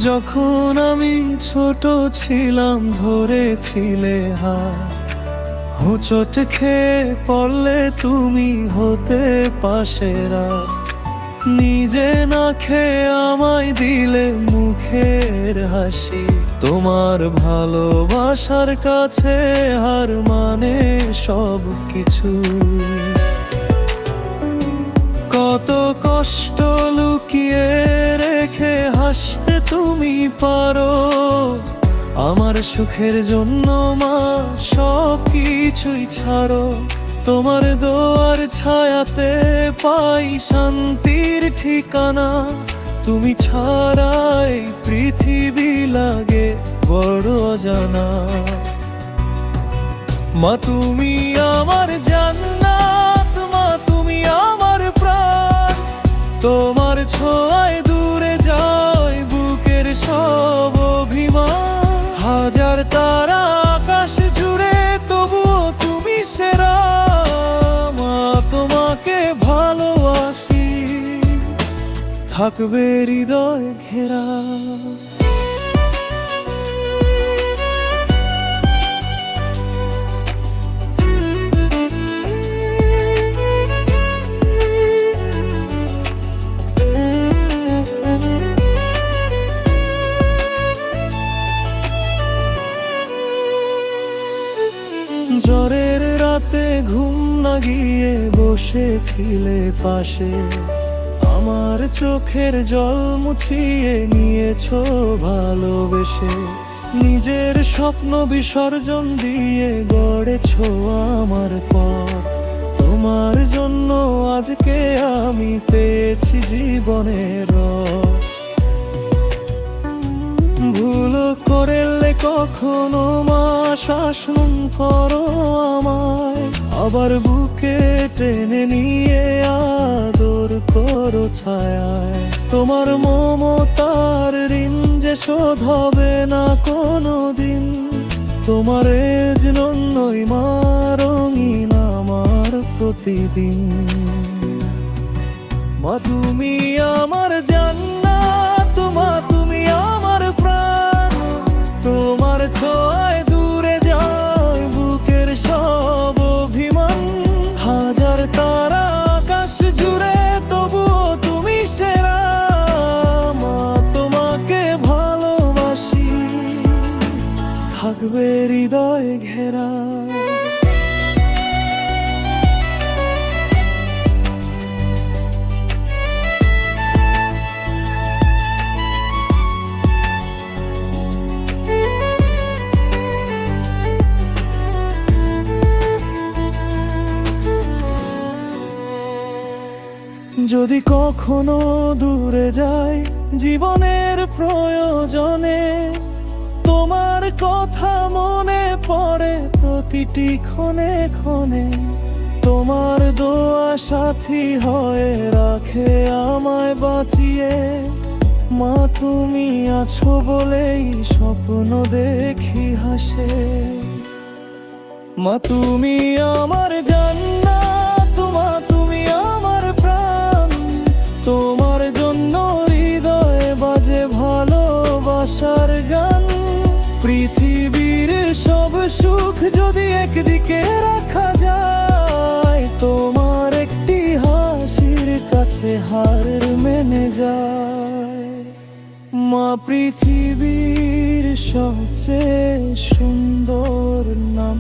যখন আমি ছোট ছিলাম ধরেছিলে হাত, হোঁচট খেয়ে পড়লে তুমি হতে পাশে রাত। নিজে না খেয়ে আমায় দিলে মুখের হাসি, তোমার ভালোবাসার কাছে হার মানে সব কিছু। কত কষ্ট লুকিয়ে রেখে হাসতে তুমি পারো, আমার সুখের জন্য মা সব কিছুই ছাড়ো। তোমার দোয়ার ছায়াতে পাই শান্তির ঠিকানা, তুমি ছাড়াই পৃথিবী লাগে বড় অজানা। মা তুমি আমার জান্নাত, মা তুমি আমার প্রাণ, তোমার ছোঁয়ায় দূরে যায় বুকের সব অভিমান। হাজার তারা আকাশ জুড়ে তবুও তুমি সেরা, মা তোমাকে ভালোবাসি থাকবে হৃদয় ঘেরা। জ্বরের রাতে ঘুম না গিয়ে বসেছিলে পাশে, আমার চোখের জল মুছিয়ে নিয়েছো ভালোবেসে। নিজের স্বপ্ন বিসর্জন দিয়ে গড়েছো আমার পথ, তোমার জন্য আজকে আমি পেয়েছি জীবনের রথ। ভুল করলে কখনো মা শাসন করো আমায়, আবার বুকে টেনে নিয়ে আদর করো ছায়ায়। তোমার মমতার ঋণ যে শোধ হবে না কোনো দিন, তোমার জন্যই মা রঙিন আমার প্রতিদিন। মা তুমি আমার জান্নাত, মা তুমি আমার প্রাণ, তোমার ছোঁয়ায় দূরে যায় বুকের সব অভিমান। হাজার তারা আকাশ জুড়ে তবুও তুমি সেরা, মা তোমাকে ভালোবাসি থাকবে হৃদয় ঘেরা। যদি কখনো দূরে যাই জীবনের প্রয়োজনে, তোমার কথা মনে পড়ে প্রতিটি ক্ষণে ক্ষণে। তোমার দোয়া সাথী হয়ে রাখে আমায় বাঁচিয়ে, মা তুমি আছো বলেই স্বপ্ন দেখি হাসে। মা তুমি আমার জান্নাত, মা তুমি আমার প্রাণ, তোমার জন্য হৃদয়ে বাজে ভালোবাসার গান। পৃথিবীর সব সুখ যদি একদিকে রাখা যায়, তোমার একটি হাসির কাছে হার মেনে যায়। মা পৃথিবীর সবচেয়ে সুন্দর নাম।